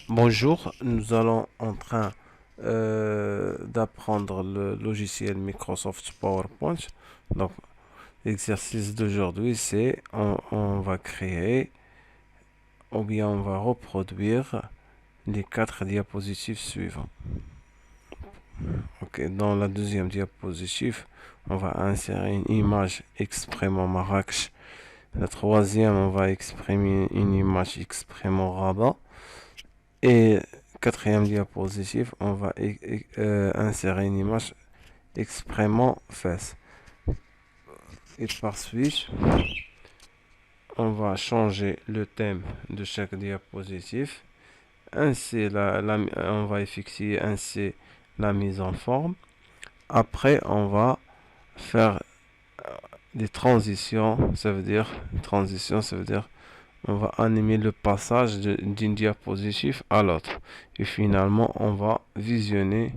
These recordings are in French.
Bonjour, nous allons en train d'apprendre le logiciel Microsoft PowerPoint. Donc, l'exercice d'aujourd'hui, c'est on va créer ou bien on va reproduire les quatre diapositives suivantes. Ok, dans la deuxième diapositive, on va insérer une image exprimant Marrakech. La troisième, on va exprimer une image exprimant Rabat. Et quatrième diapositive, on va insérer une image exprimant Fès. Et par suite, on va changer le thème de chaque diapositive. Ainsi, on va effectuer ainsi la mise en forme. Après, on va faire des transitions. Ça veut dire on va animer le passage d'une diapositive à l'autre. Et finalement, on va visionner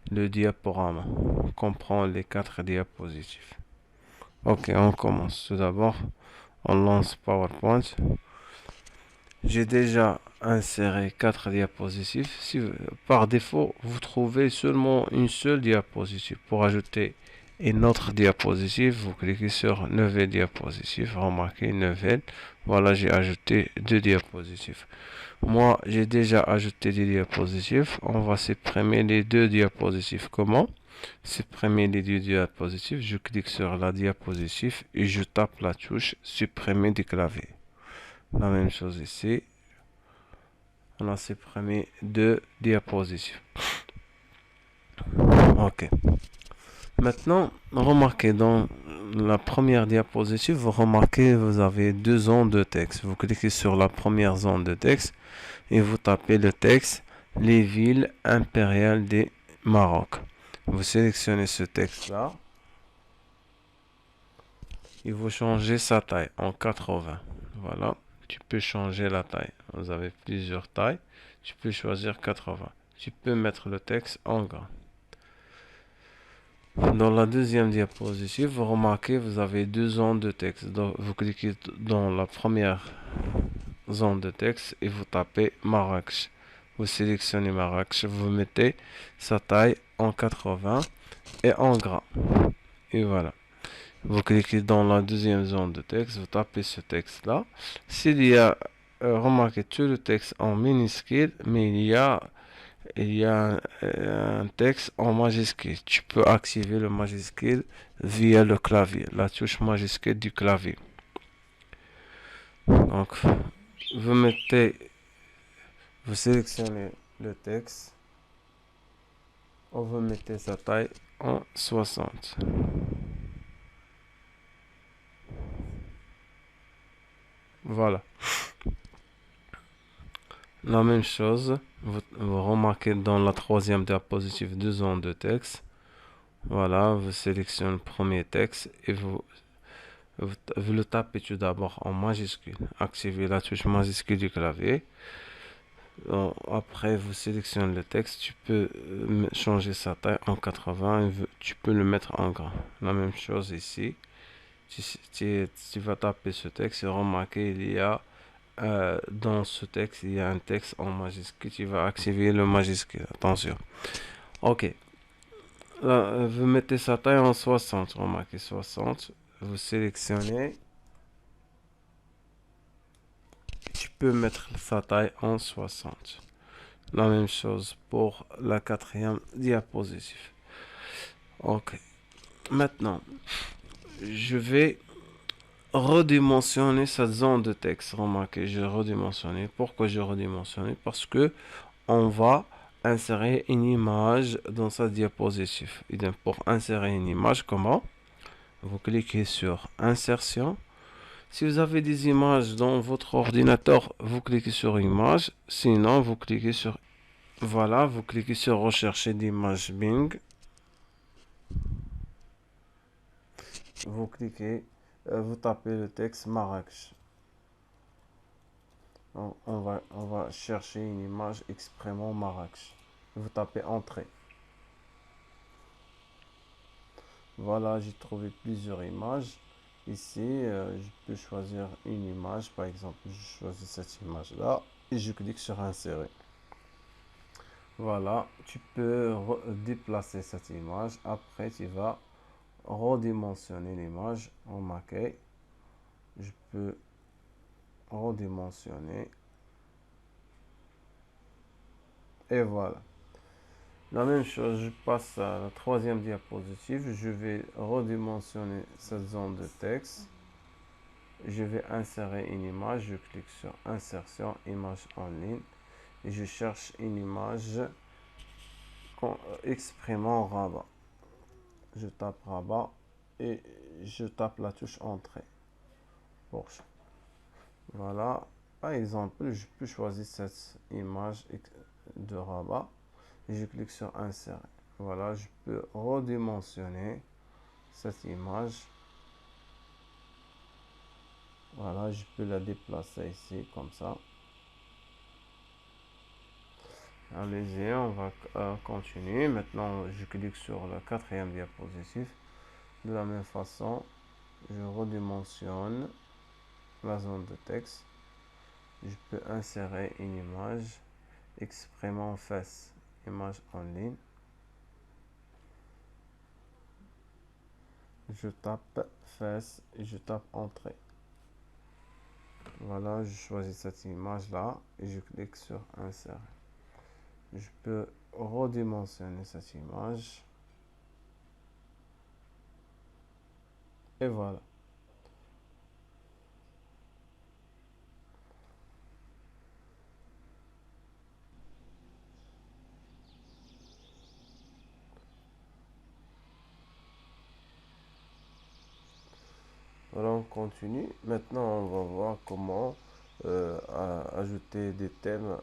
le diaporama. On comprend les quatre diapositives. Ok, on commence. Tout d'abord, on lance PowerPoint. J'ai déjà inséré quatre diapositives. Si par défaut, vous trouvez seulement une seule diapositive. Pour ajouter une autre diapositive, vous cliquez sur nouvelle diapositive. Remarquez nouvelle. Voilà, j'ai ajouté deux diapositives. Moi, j'ai déjà ajouté des diapositives. On va supprimer les deux diapositives. Comment? Supprimer les deux diapositives. Je clique sur la diapositive et je tape la touche supprimer du clavier. La même chose ici. On a supprimé deux diapositives. Ok. Maintenant, remarquez dans la première diapositive, vous remarquez vous avez deux zones de texte. Vous cliquez sur la première zone de texte et vous tapez le texte les villes impériales du Maroc. Vous sélectionnez ce texte-là et vous changez sa taille en 80. Voilà, tu peux changer la taille. Vous avez plusieurs tailles. Tu peux choisir 80. Tu peux mettre le texte en grand. Dans la deuxième diapositive, vous remarquez vous avez deux zones de texte. Donc, vous cliquez dans la première zone de texte et vous tapez Marrakech. Vous sélectionnez Marrakech, vous mettez sa taille en 80 et en gras. Et voilà. Vous cliquez dans la deuxième zone de texte, vous tapez ce texte-là. S'il y a, remarquez tout le texte en minuscule, mais il y a un texte en majuscule. Tu peux activer le majuscule via le clavier, la touche majuscule du clavier. Donc, vous mettez, vous sélectionnez le texte, ou vous mettez sa taille en 60. Voilà. La même chose, vous remarquez dans la troisième diapositive deux zones de texte. Voilà, vous sélectionnez le premier texte et vous le tapez tout d'abord en majuscule. Activez la touche majuscule du clavier. Après, vous sélectionnez le texte. Tu peux changer sa taille en 80 et tu peux le mettre en grand. La même chose ici. Tu vas taper ce texte et remarquez, il y a dans ce texte, il y a un texte en majuscule. Tu vas activer le majuscule. Attention. Ok. Là, vous mettez sa taille en 60. Remarquez 60. Vous sélectionnez. Tu peux mettre sa taille en 60. La même chose pour la quatrième diapositive. Ok. Maintenant, je vais redimensionner cette zone de texte. Remarquez, je redimensionne. Pourquoi je redimensionne? Parce que on va insérer une image dans sa diapositive. Et donc, pour insérer une image, comment? Vous cliquez sur Insertion. Si vous avez des images dans votre ordinateur, vous cliquez sur Image. Sinon, vous cliquez sur Voilà, vous cliquez sur Rechercher d'image Bing. Vous cliquez, vous tapez le texte Marrakech. On va chercher une image exprimant Marrakech. Vous tapez Entrée. Voilà, j'ai trouvé plusieurs images. Ici, je peux choisir une image. Par exemple, je choisis cette image-là et je clique sur Insérer. Voilà, tu peux déplacer cette image. Après, tu vas redimensionner l'image. Remarquez, je peux redimensionner. Et voilà. La même chose, je passe à la troisième diapositive. Je vais redimensionner cette zone de texte. Je vais insérer une image. Je clique sur Insertion, image en ligne. Et je cherche une image exprimant rabat. Je tape rabat et je tape la touche Entrée. Voilà. Par exemple, je peux choisir cette image de rabat. Et je clique sur Insérer. Voilà, je peux redimensionner cette image. Voilà, je peux la déplacer ici, comme ça. Allez-y, on va continuer. Maintenant, je clique sur la quatrième diapositive. De la même façon, je redimensionne la zone de texte. Je peux insérer une image exprimant fesses, image en ligne. Je tape fesses et je tape Entrée. Voilà, je choisis cette image là et je clique sur Insérer. Je peux redimensionner cette image. Et voilà. Voilà, on continue. Maintenant, on va voir comment ajouter des thèmes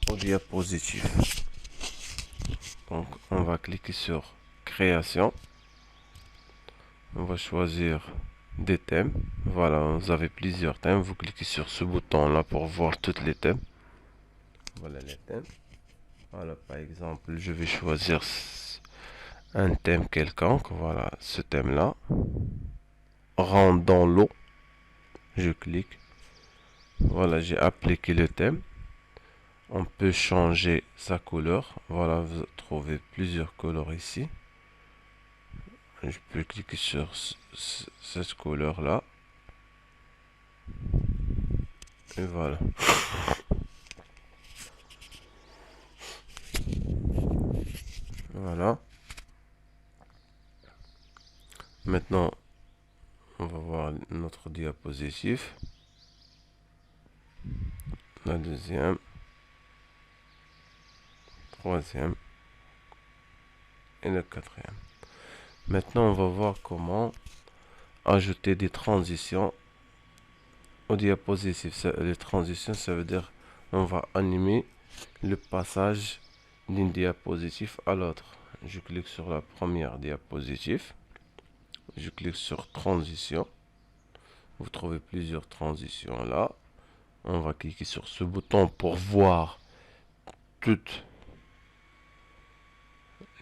aux diapositives. Donc, on va cliquer sur Création. On va choisir des thèmes. Voilà, vous avez plusieurs thèmes. Vous cliquez sur ce bouton-là pour voir tous les thèmes. Voilà les thèmes. Voilà, par exemple, je vais choisir un thème quelconque. Voilà, ce thème-là. Rentre dans l'eau. Je clique. Voilà, j'ai appliqué le thème. On peut changer sa couleur. Voilà, vous trouvez plusieurs couleurs ici. Je peux cliquer sur cette couleur-là. Et voilà. Voilà. Maintenant, on va voir notre diapositive. La deuxième. Troisième. Et la quatrième. Maintenant, on va voir comment ajouter des transitions aux diapositives. Les transitions, ça veut dire on va animer le passage d'une diapositive à l'autre. Je clique sur la première diapositive. Je clique sur transition. Vous trouvez plusieurs transitions là. On va cliquer sur ce bouton pour voir toutes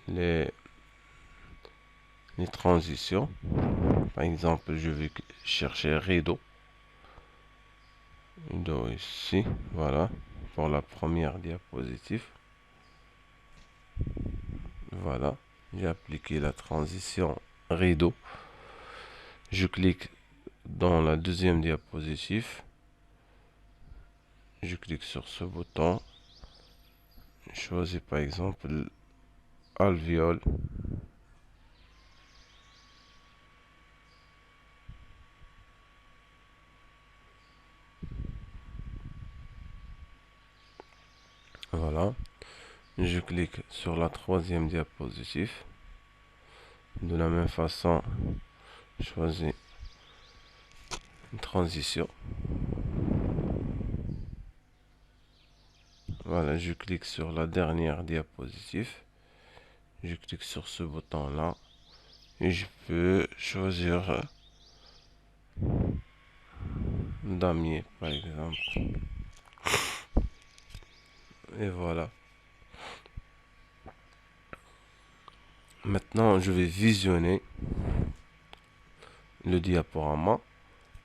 les transitions. Par exemple, je vais chercher rideau. Rideau ici. Voilà. Pour la première diapositive. Voilà. J'ai appliqué la transition rideau. Je clique dans la deuxième diapositive. Je clique sur ce bouton. Je choisis par exemple alvéole. Voilà. Je clique sur la troisième diapositive. De la même façon, je choisis une transition. Voilà, je clique sur la dernière diapositive. Je clique sur ce bouton-là. Et je peux choisir damier, par exemple. Et voilà. Maintenant, je vais visionner le diaporama.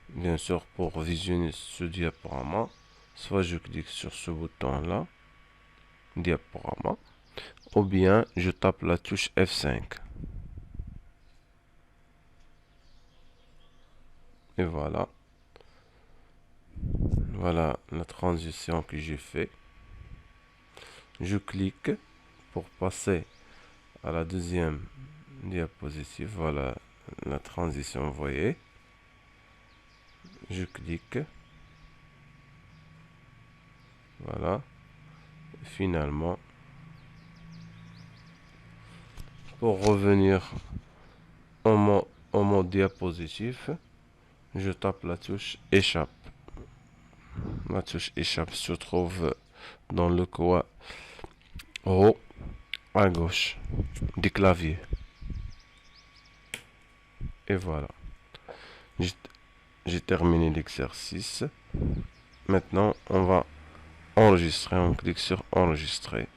Bien sûr, pour visionner ce diaporama, soit je clique sur ce bouton-là, diaporama, ou bien je tape la touche F5. Et voilà. Voilà la transition que j'ai fait. Je clique pour passer à la deuxième diapositive. Voilà la transition, vous voyez. Je clique. Voilà. Finalement, pour revenir au mode diapositive, je tape la touche échappe. La touche échappe se trouve dans le coin haut à gauche du clavier. Et voilà. J'ai terminé l'exercice. Maintenant, on va enregistrer. On clique sur enregistrer.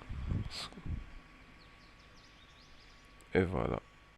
Et voilà.